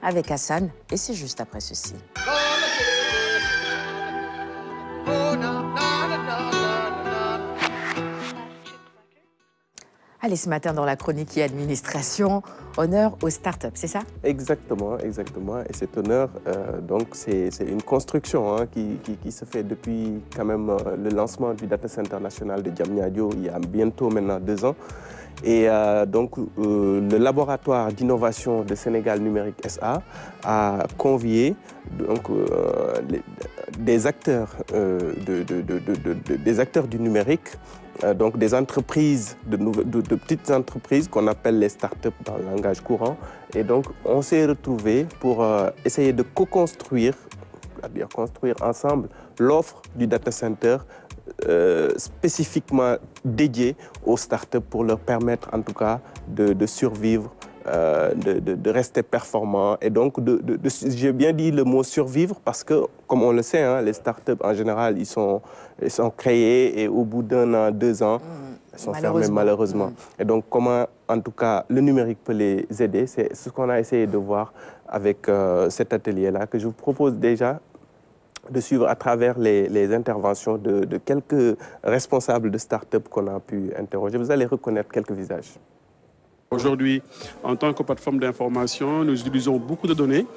avec Hassan et c'est juste après ceci. Allez, ce matin dans la chronique e-administration, honneur aux startups, c'est ça? Exactement, exactement. Et cet honneur, donc, c'est une construction qui se fait depuis quand même le lancement du Data Center national de Diamniadio il y a bientôt maintenant 2 ans. Et donc, le laboratoire d'innovation de Sénégal Numérique SA a convié donc, des acteurs, des acteurs du numérique, donc des entreprises, de petites entreprises qu'on appelle les startups dans le langage courant. Et donc, on s'est retrouvés pour essayer de co-construire, c'est-à-dire construire ensemble l'offre du data center spécifiquement dédiée aux startups pour leur permettre en tout cas de survivre, de rester performants. Et donc, j'ai bien dit le mot survivre parce que, comme on le sait, les startups en général, ils sont créés et au bout d'1 an, 2 ans, elles sont fermées malheureusement. Et donc, comment en tout cas le numérique peut les aider, c'est ce qu'on a essayé de voir avec cet atelier-là que je vous propose déjà de suivre à travers les interventions de quelques responsables de start-up qu'on a pu interroger. Vous allez reconnaître quelques visages. Aujourd'hui, en tant que plateforme d'information, nous utilisons beaucoup de données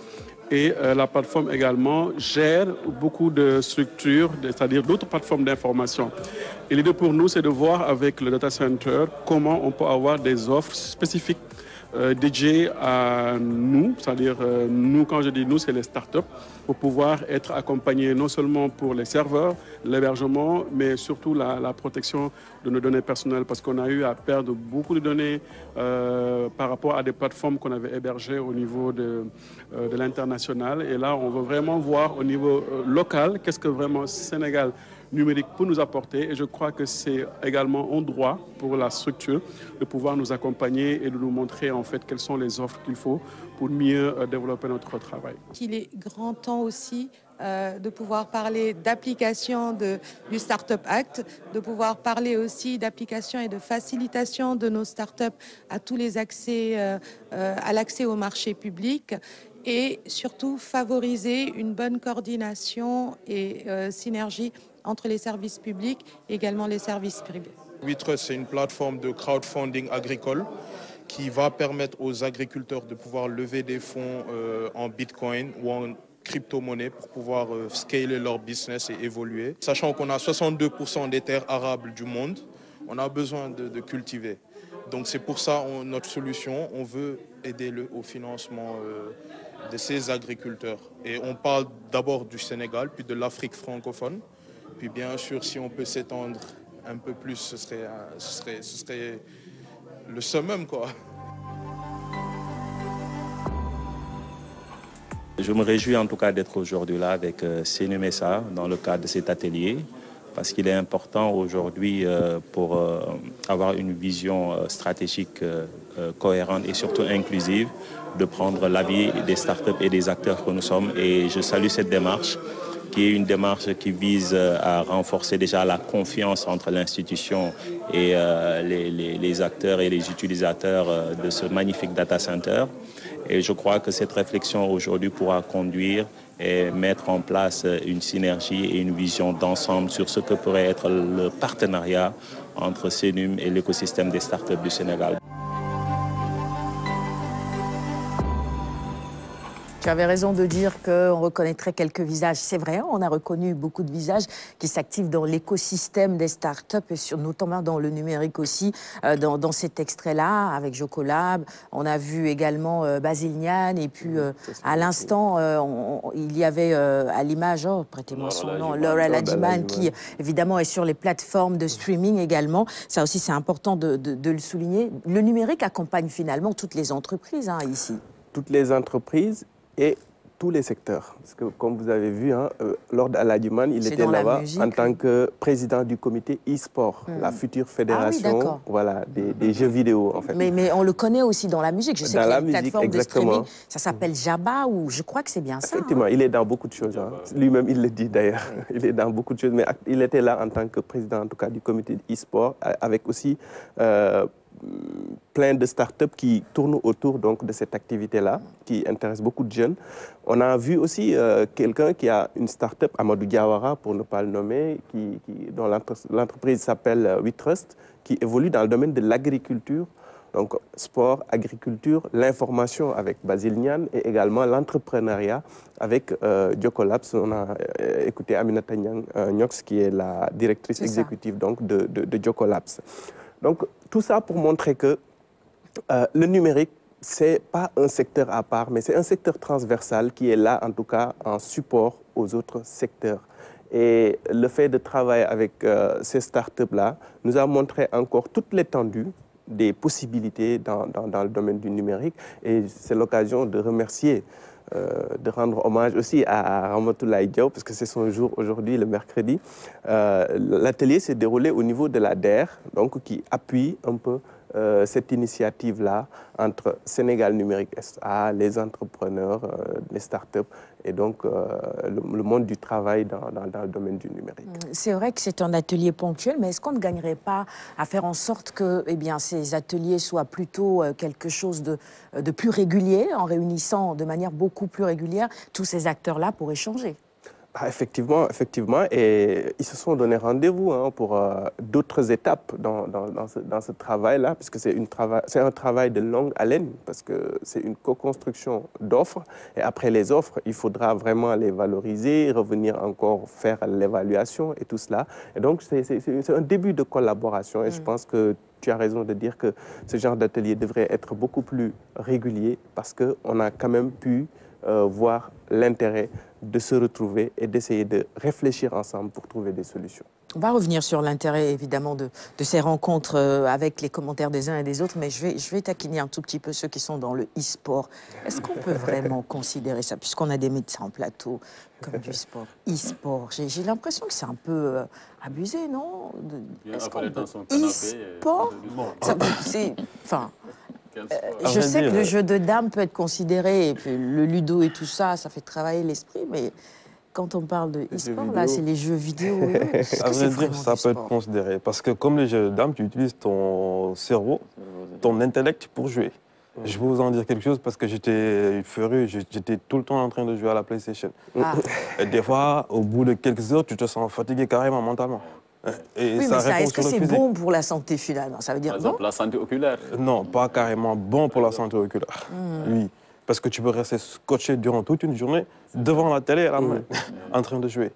et la plateforme également gère beaucoup de structures, c'est-à-dire d'autres plateformes d'information. Et l'idée pour nous, c'est de voir avec le data center comment on peut avoir des offres spécifiques dédiées à nous, c'est-à-dire nous, quand je dis nous, c'est les startups, pour pouvoir être accompagnés non seulement pour les serveurs, l'hébergement, mais surtout la protection de nos données personnelles, parce qu'on a eu à perdre beaucoup de données par rapport à des plateformes qu'on avait hébergées au niveau de l'international. Et là, on veut vraiment voir au niveau local, qu'est-ce que vraiment Sénégal numérique peut nous apporter. Et je crois que c'est également un droit pour la structure de pouvoir nous accompagner et de nous montrer en fait quelles sont les offres qu'il faut pour mieux développer notre travail. Il est grand temps aussi de pouvoir parler d'application du Startup Act, de pouvoir parler aussi d'application et de facilitation de nos startups à tous les accès, à l'accès au marché public et surtout favoriser une bonne coordination et synergie entre les services publics et également les services privés. WeTrust, c'est une plateforme de crowdfunding agricole qui va permettre aux agriculteurs de pouvoir lever des fonds en Bitcoin ou en crypto-monnaie pour pouvoir scaler leur business et évoluer. Sachant qu'on a 62% des terres arables du monde, on a besoin de cultiver. Donc c'est pour ça notre solution, on veut aider au financement de ces agriculteurs. Et on parle d'abord du Sénégal, puis de l'Afrique francophone. Puis bien sûr, si on peut s'étendre un peu plus, ce serait le summum, quoi. Je me réjouis en tout cas d'être aujourd'hui là avec Senumesa dans le cadre de cet atelier parce qu'il est important aujourd'hui pour avoir une vision stratégique cohérente et surtout inclusive de prendre l'avis des startups et des acteurs que nous sommes. Et je salue cette démarche qui est une démarche qui vise à renforcer déjà la confiance entre l'institution et les acteurs et les utilisateurs de ce magnifique data center. Et je crois que cette réflexion aujourd'hui pourra conduire et mettre en place une synergie et une vision d'ensemble sur ce que pourrait être le partenariat entre Senum et l'écosystème des startups du Sénégal. Tu avais raison de dire qu'on reconnaîtrait quelques visages. C'est vrai, on a reconnu beaucoup de visages qui s'activent dans l'écosystème des startups, et notamment dans le numérique aussi, dans cet extrait-là, avec Jocolab. On a vu également Basile Niane, et puis à l'instant, il y avait à l'image, prêtez-moi son nom, Laurel Adjiman, qui évidemment est sur les plateformes de streaming également. Ça aussi, c'est important de le souligner. Le numérique accompagne finalement toutes les entreprises ici. Toutes les entreprises et tous les secteurs. Parce que comme vous avez vu, Lord Aladjiman, il était là-bas en tant que président du comité e-sport, la future fédération des jeux vidéo en fait. Mais on le connaît aussi dans la musique. Je sais qu'il y a une plateforme de streaming, ça s'appelle Jabba, ou je crois que c'est bien ça. Effectivement, il est dans beaucoup de choses. Lui-même, il le dit d'ailleurs. Il est dans beaucoup de choses, mais il était là en tant que président en tout cas du comité e-sport, avec aussi plein de startups qui tournent autour donc, de cette activité-là, qui intéresse beaucoup de jeunes. On a vu aussi quelqu'un qui a une startup, Amadou Diawara, pour ne pas le nommer, dont l'entreprise s'appelle WeTrust, qui évolue dans le domaine de l'agriculture. Donc, sport, agriculture, l'information avec Basile Niane et également l'entrepreneuriat avec Jocolabs. On a écouté Aminata Nyox, qui est la directrice exécutive donc, de Jocolabs. Donc, tout ça pour montrer que le numérique, ce n'est pas un secteur à part, mais c'est un secteur transversal qui est là, en tout cas, en support aux autres secteurs. Et le fait de travailler avec ces startups-là nous a montré encore toute l'étendue des possibilités dans le domaine du numérique. Et c'est l'occasion de remercier, de rendre hommage aussi à Ramatoulaye Diaw, parce que c'est son jour aujourd'hui, le mercredi. L'atelier s'est déroulé au niveau de la DER, donc qui appuie un peu cette initiative-là entre Sénégal Numérique SA, les entrepreneurs, les startups et donc le monde du travail dans le domaine du numérique. C'est vrai que c'est un atelier ponctuel, mais est-ce qu'on ne gagnerait pas à faire en sorte que ces ateliers soient plutôt quelque chose de plus régulier, en réunissant de manière beaucoup plus régulière tous ces acteurs-là pour échanger? Effectivement, et ils se sont donné rendez-vous pour d'autres étapes dans ce travail-là, puisque c'est un travail de longue haleine, parce que c'est une co-construction d'offres, et après les offres, il faudra vraiment les valoriser, revenir encore faire l'évaluation et tout cela. Et donc, c'est un début de collaboration, et je pense que tu as raison de dire que ce genre d'atelier devrait être beaucoup plus régulier, parce qu'on a quand même pu voir l'intérêt de se retrouver et d'essayer de réfléchir ensemble pour trouver des solutions. On va revenir sur l'intérêt, évidemment, de ces rencontres avec les commentaires des uns et des autres, mais je vais taquiner un tout petit peu ceux qui sont dans le e-sport. Est-ce qu'on peut vraiment considérer ça, puisqu'on a des médecins en plateau, comme du sport, e-sport? J'ai l'impression que c'est un peu abusé, non? Est-ce qu'on peut... E-sport, enfin... je sais que le jeu de dames peut être considéré, et puis le ludo et tout ça, ça fait travailler l'esprit, mais quand on parle de e-sport, là, c'est les jeux vidéo. À vrai dire, ça peut être considéré, parce que comme les jeux de dames, tu utilises ton cerveau, ton intellect pour jouer. Je vais vous en dire quelque chose parce que j'étais furieux, j'étais tout le temps en train de jouer à la PlayStation. Et des fois, au bout de quelques heures, tu te sens fatigué carrément mentalement. Et oui, mais ça, est-ce que c'est bon pour la santé finalement? Ça veut dire par exemple, la santé oculaire? Non, pas carrément bon pour la santé oculaire. Oui, parce que tu peux rester scotché durant toute une journée devant la télé à la main, en train de jouer.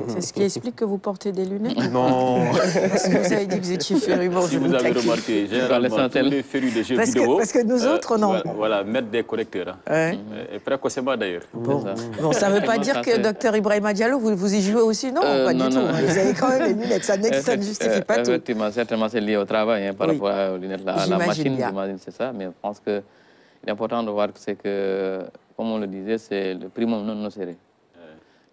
C'est ce qui explique que vous portez des lunettes? Non. Parce que vous avez dit que vous étiez féru. Bon, si vous avez remarqué, généralement, tous les férus de jeux vidéo... Parce que nous autres, non. Voilà, mettre des correcteurs. Et précocement d'ailleurs. Bon, ça ne veut pas dire que Dr Ibrahima Diallo, vous y jouez aussi? Non, pas du tout. Vous avez quand même les lunettes, ça ne justifie pas tout. Effectivement, certainement, c'est lié au travail par rapport aux lunettes. La machine, j'imagine, c'est ça. Mais je pense qu'il est important de voir que, comme on le disait, c'est le primum non nocere.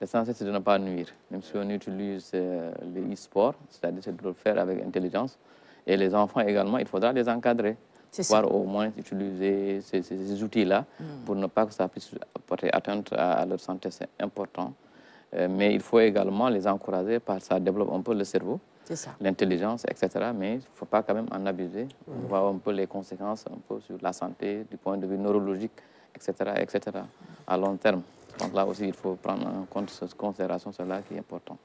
L'essentiel, c'est de ne pas nuire. Même si on utilise les e-sports, c'est-à-dire de le faire avec intelligence. Et les enfants également, il faudra les encadrer. Pouvoir au moins utiliser ces outils-là pour ne pas que ça puisse porter atteinte à leur santé, c'est important. Mais il faut également les encourager parce que ça développe un peu le cerveau, l'intelligence, etc. Mais il ne faut pas quand même en abuser. On voit un peu les conséquences un peu sur la santé, du point de vue neurologique, etc., à long terme. Donc là aussi, il faut prendre en compte cette considération, cela qui est important.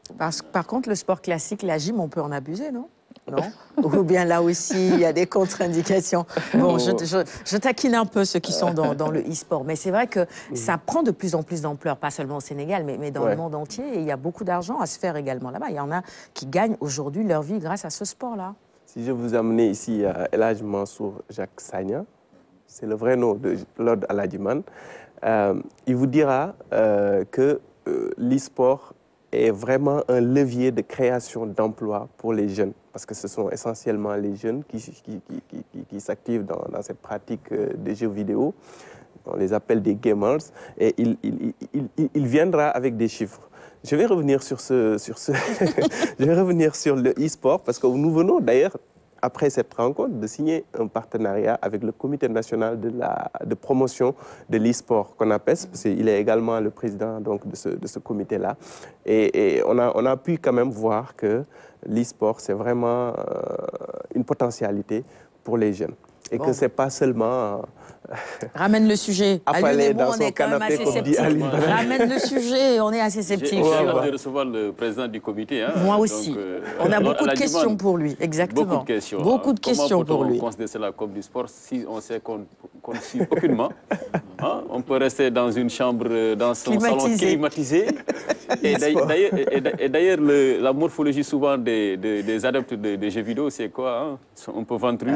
Par contre, le sport classique, la gym, on peut en abuser, non? Non? Ou bien là aussi, il y a des contre-indications. Bon, je taquine un peu ceux qui sont dans le e-sport, mais c'est vrai que ça prend de plus en plus d'ampleur, pas seulement au Sénégal, mais dans le monde entier. Et il y a beaucoup d'argent à se faire également là-bas. Il y en a qui gagnent aujourd'hui leur vie grâce à ce sport-là. Si je vous amène ici à El Hadj Mansour Jacques Sagna, c'est le vrai nom de Lord Aladjiman, il vous dira que l'e-sport est vraiment un levier de création d'emplois pour les jeunes, parce que ce sont essentiellement les jeunes qui s'activent dans cette pratique des jeux vidéo. On les appelle des gamers, et il viendra avec des chiffres. Je vais revenir sur je vais revenir sur le e-sport, parce que nous venons d'ailleurs, après cette rencontre, de signer un partenariat avec le Comité national de promotion de l'e-sport, qu'on appelle, parce qu'il est également le président donc, de ce comité-là. Et on a pu quand même voir que l'e-sport, c'est vraiment une potentialité pour les jeunes. Et que ce n'est pas seulement... Ramène le sujet. Affalé dans on est quand même assez sceptique. Ramène le sujet, on est assez sceptique. J'ai hâte de recevoir le président du comité. Hein. Moi aussi. Donc, on a beaucoup de questions pour lui, exactement. Beaucoup de questions. Beaucoup de questions pour lui. Comment considérer cela comme du sport si on sait qu'on ne suit aucunement? Hein? On peut rester dans une chambre, dans son salon climatisé. Et d'ailleurs, la morphologie souvent des adeptes des jeux vidéo, c'est quoi? Hein? On peut ventru.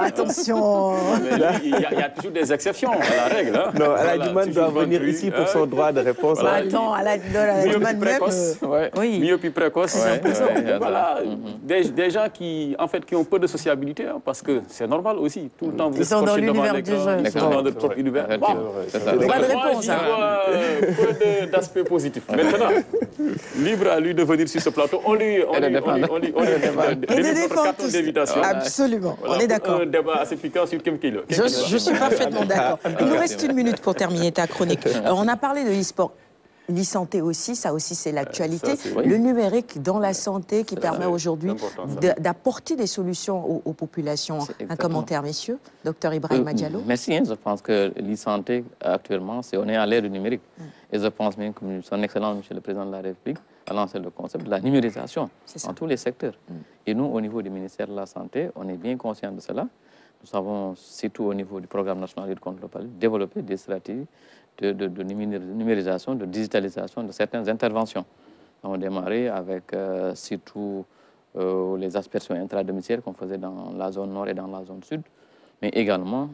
Attention. Il y a toujours des exceptions à la règle. Hein? Non, Aladjouman doit venir ici pour son droit de réponse. Voilà. Attends, Aladjouman précoce. Oui. Myopie précoce. Voilà. Des gens qui ont peu de sociabilité, hein, parce que c'est normal aussi. Tout le temps, vous êtes scotché devant l'écran, dans de propre univers. Pas de réponse. Moi, j'y vois peu d'aspects positifs. Maintenant, libre à lui de venir sur ce plateau. On lui notre carton d'invitation. Absolument, on est d'accord. Un débat assez piquant sur Kemkilo. Je suis parfaitement d'accord. Il nous reste 1 minute pour terminer ta chronique. On a parlé de l'e-sport. L'e-santé aussi, ça aussi c'est l'actualité. Le numérique dans la santé qui permet aujourd'hui d'apporter des solutions aux populations. Un commentaire, messieurs. Docteur Ibrahima Diallo. Merci. Je pense que l'e-santé actuellement, on est à l'ère du numérique. Et je pense même que son Excellence, Monsieur le Président de la République, a lancé le concept de la numérisation dans tous les secteurs. Et nous, au niveau du ministère de la Santé, on est bien conscients de cela. Nous avons, surtout au niveau du programme national de lutte contre le paludisme, développé des stratégies de numérisation, de digitalisation de certaines interventions. On a démarré avec surtout les aspersions intradomiciliaires qu'on faisait dans la zone nord et dans la zone sud, mais également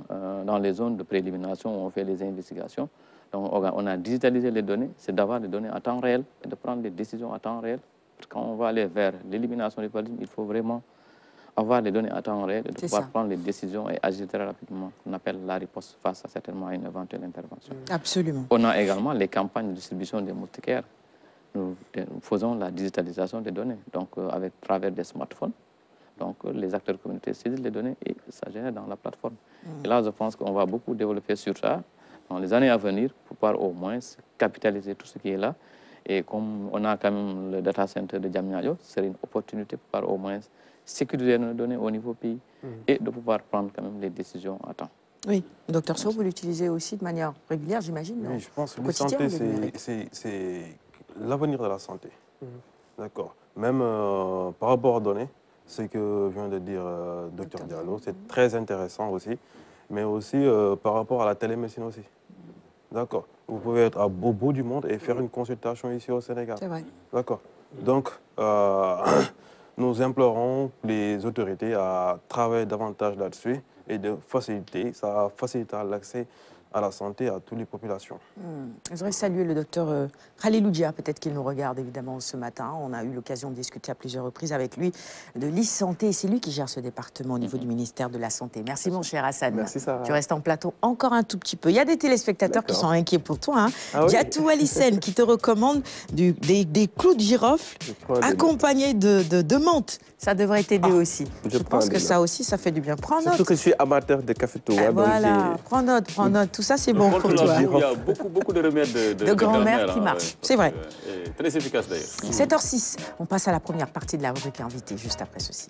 dans les zones de préélimination où on fait les investigations. Donc, on a digitalisé les données, c'est d'avoir les données à temps réel et de prendre des décisions à temps réel. Parce que quand on va aller vers l'élimination du paludisme, il faut vraiment avoir les données à temps réel et de pouvoir prendre les décisions et agir très rapidement, qu'on appelle la riposte face à certainement une éventuelle intervention. Absolument. On a également les campagnes de distribution des moustiquaires. Nous faisons la digitalisation des données, donc avec travers des smartphones. Donc les acteurs communautaires saisissent les données et ça génère dans la plateforme. Et là, je pense qu'on va beaucoup développer sur ça dans les années à venir pour pouvoir au moins capitaliser tout ce qui est là. Et comme on a quand même le data center de Diamniadio, ce serait une opportunité pour pouvoir au moins sécuriser nos données au niveau pays et de pouvoir prendre quand même les décisions à temps. Oui, docteur Sow, vous l'utilisez aussi de manière régulière, j'imagine. Oui, je pense que la santé, c'est l'avenir de la santé. D'accord. Même par rapport aux données, ce que vient de dire docteur Diallo, c'est très intéressant aussi, mais aussi par rapport à la télémédecine aussi. D'accord. Vous pouvez être au bout du monde et faire une consultation ici au Sénégal. C'est vrai. D'accord. Donc, nous implorons les autorités à travailler davantage là-dessus et de faciliter, ça facilitera l'accès à la santé à toutes les populations. Je voudrais saluer le docteur Khalilou Dia, peut-être qu'il nous regarde évidemment ce matin. On a eu l'occasion de discuter à plusieurs reprises avec lui de l'e-santé. C'est lui qui gère ce département au niveau du ministère de la Santé. Merci mon cher Hassan. Merci Sarah. Tu restes en plateau encore un tout petit peu. Il y a des téléspectateurs qui sont inquiets pour toi. Yatou Alissène qui te recommande des clous de girofle accompagnés de menthe. Ça devrait t'aider aussi. Je pense que ça aussi, ça fait du bien. Prends note. Surtout que je suis amateur de café Touba. Voilà, prends note. Tout ça, c'est bon pour toi. Il y a beaucoup de remèdes de grand-mère qui marchent. C'est vrai. Très efficace d'ailleurs. 7h06, on passe à la première partie de la rubrique invitée, juste après ceci.